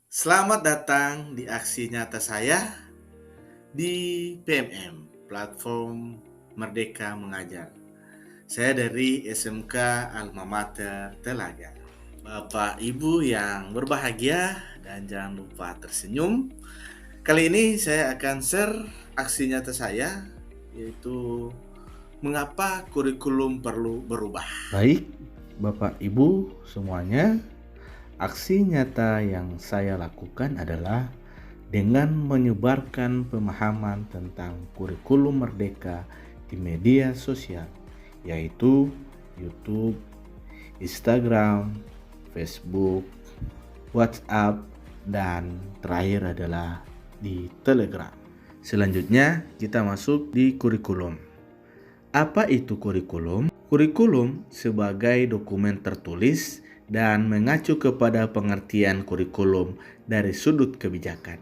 Selamat datang di aksi nyata saya di PMM, Platform Merdeka Mengajar. Saya dari SMK Alma Mater Telaga. Bapak Ibu yang berbahagia dan jangan lupa tersenyum. Kali ini saya akan share aksi nyata saya, yaitu mengapa kurikulum perlu berubah. Baik, Bapak Ibu semuanya, aksi nyata yang saya lakukan adalah dengan menyebarkan pemahaman tentang kurikulum merdeka di media sosial, yaitu YouTube, Instagram, Facebook, WhatsApp, dan terakhir adalah di Telegram. Selanjutnya kita masuk di kurikulum. Apa itu kurikulum? Kurikulum sebagai dokumen tertulis dan mengacu kepada pengertian kurikulum dari sudut kebijakan.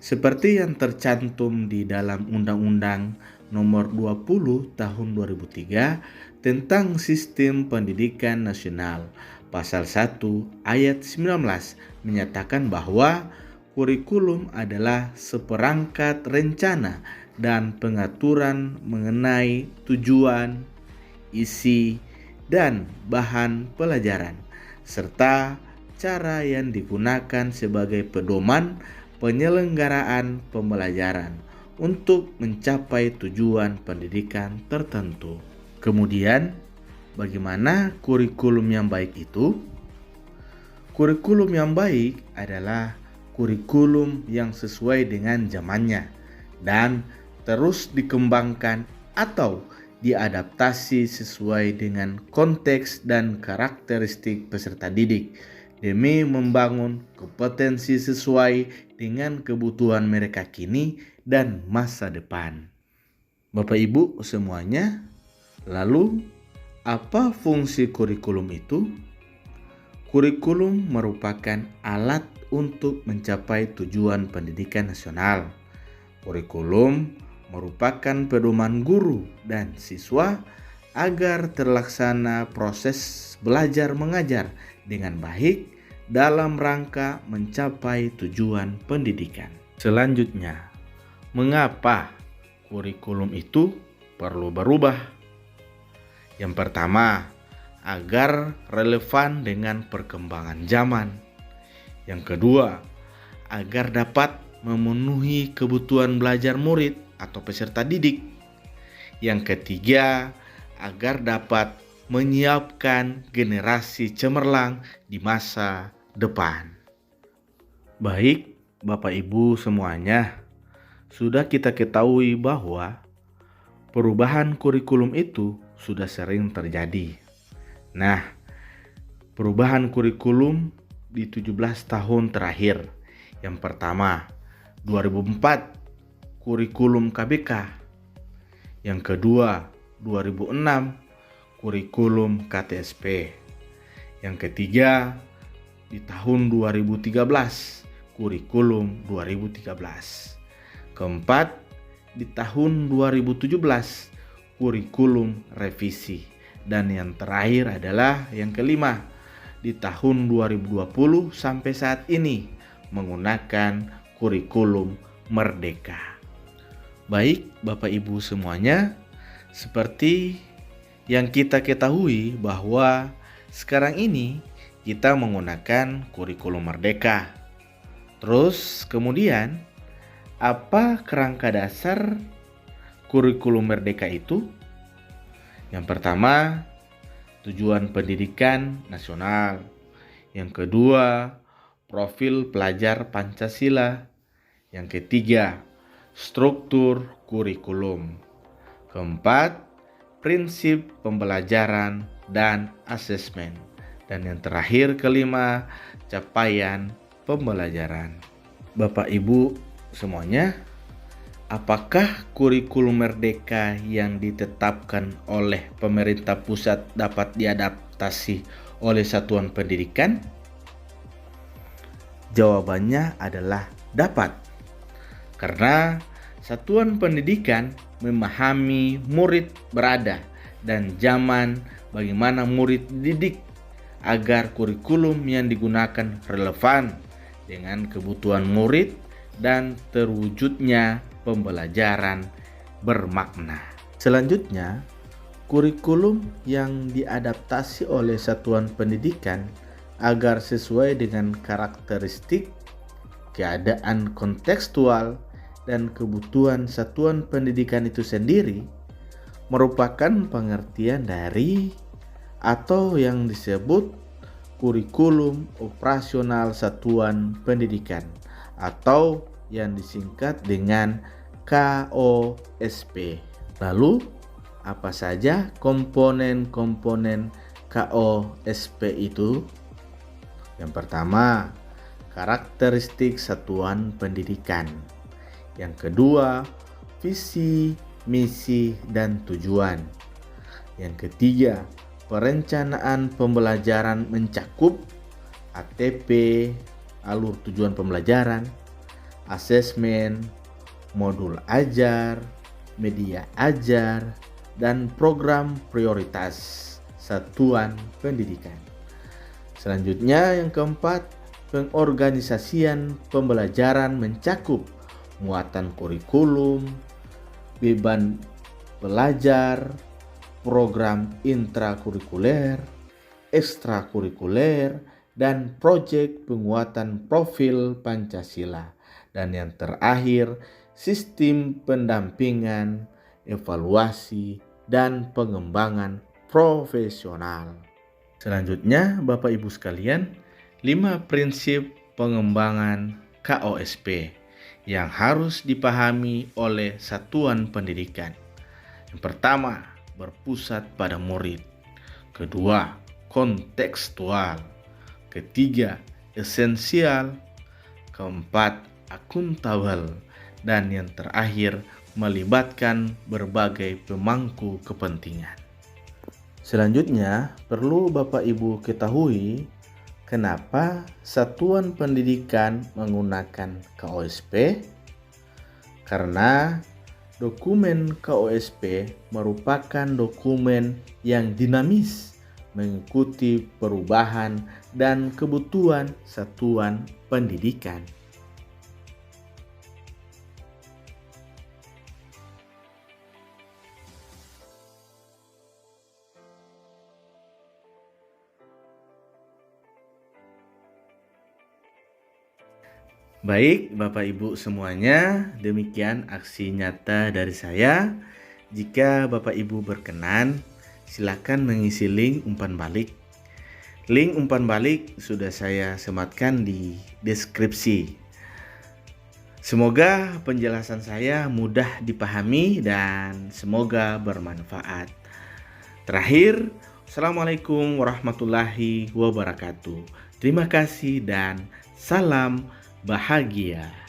Seperti yang tercantum di dalam Undang-Undang Nomor 20 Tahun 2003 tentang Sistem Pendidikan Nasional, Pasal 1 Ayat 19 menyatakan bahwa kurikulum adalah seperangkat rencana dan pengaturan mengenai tujuan, isi, dan bahan pelajaran, serta cara yang digunakan sebagai pedoman penyelenggaraan pembelajaran untuk mencapai tujuan pendidikan tertentu. Kemudian, bagaimana kurikulum yang baik itu? Kurikulum yang baik adalah kurikulum yang sesuai dengan zamannya dan terus dikembangkan atau diadaptasi sesuai dengan konteks dan karakteristik peserta didik demi membangun kompetensi sesuai dengan kebutuhan mereka kini dan masa depan. Bapak Ibu semuanya, lalu apa fungsi kurikulum itu? Kurikulum merupakan alat untuk mencapai tujuan pendidikan nasional. Kurikulum merupakan pedoman guru dan siswa agar terlaksana proses belajar mengajar dengan baik dalam rangka mencapai tujuan pendidikan. Selanjutnya, mengapa kurikulum itu perlu berubah? Yang pertama, agar relevan dengan perkembangan zaman. Yang kedua, agar dapat memenuhi kebutuhan belajar murid atau peserta didik. Yang ketiga, agar dapat menyiapkan generasi cemerlang di masa depan. Baik, Bapak Ibu semuanya, sudah kita ketahui bahwa perubahan kurikulum itu sudah sering terjadi. Nah, perubahan kurikulum di 17 tahun terakhir. Yang pertama, 2004 kurikulum KBK. Yang kedua, 2006 kurikulum KTSP. Yang ketiga, di tahun 2013 kurikulum 2013. Keempat, di tahun 2017 kurikulum revisi. Dan yang terakhir adalah yang kelima, di tahun 2020 sampai saat ini menggunakan kurikulum merdeka. Baik, Bapak Ibu semuanya, seperti yang kita ketahui bahwa sekarang ini kita menggunakan kurikulum merdeka. Terus kemudian, apa kerangka dasar kurikulum merdeka itu? Yang pertama, tujuan pendidikan nasional. Yang kedua, profil pelajar Pancasila. Yang ketiga, struktur kurikulum. Keempat, prinsip pembelajaran dan asesmen. Dan yang terakhir, kelima, capaian pembelajaran. Bapak Ibu semuanya, apakah kurikulum merdeka yang ditetapkan oleh pemerintah pusat dapat diadaptasi oleh satuan pendidikan? Jawabannya adalah dapat. Karena satuan pendidikan memahami murid berada dan zaman bagaimana murid dididik agar kurikulum yang digunakan relevan. dengan kebutuhan murid dan terwujudnya pembelajaran bermakna. Selanjutnya, kurikulum yang diadaptasi oleh satuan pendidikan agar sesuai dengan karakteristik, keadaan kontekstual, dan kebutuhan satuan pendidikan itu sendiri merupakan pengertian dari atau yang disebut kurikulum operasional satuan pendidikan atau yang disingkat dengan KOSP. Lalu, apa saja komponen-komponen KOSP itu? Yang pertama, karakteristik satuan pendidikan. Yang kedua, visi, misi, dan tujuan. Yang ketiga, perencanaan pembelajaran mencakup ATP, alur tujuan pembelajaran, asesmen, modul ajar, media ajar, dan program prioritas satuan pendidikan. Selanjutnya yang keempat, pengorganisasian pembelajaran mencakup muatan kurikulum, beban belajar, program intrakurikuler, ekstrakurikuler, dan proyek penguatan profil Pancasila. Dan yang terakhir, sistem pendampingan, evaluasi, dan pengembangan profesional. Selanjutnya, Bapak Ibu sekalian, 5 prinsip pengembangan KOSP yang harus dipahami oleh satuan pendidikan. Yang pertama, berpusat pada murid. Kedua, kontekstual. Ketiga, esensial. Keempat, akuntabel. Dan yang terakhir, melibatkan berbagai pemangku kepentingan. Selanjutnya, perlu Bapak Ibu ketahui kenapa satuan pendidikan menggunakan KOSP? Karena dokumen KOSP merupakan dokumen yang dinamis, mengikuti perubahan dan kebutuhan satuan pendidikan. Baik, Bapak Ibu semuanya, demikian aksi nyata dari saya. Jika Bapak Ibu berkenan, silakan mengisi link umpan balik. Link umpan balik sudah saya sematkan di deskripsi. Semoga penjelasan saya mudah dipahami dan semoga bermanfaat. Terakhir, Assalamualaikum warahmatullahi wabarakatuh. Terima kasih dan salam bahagia.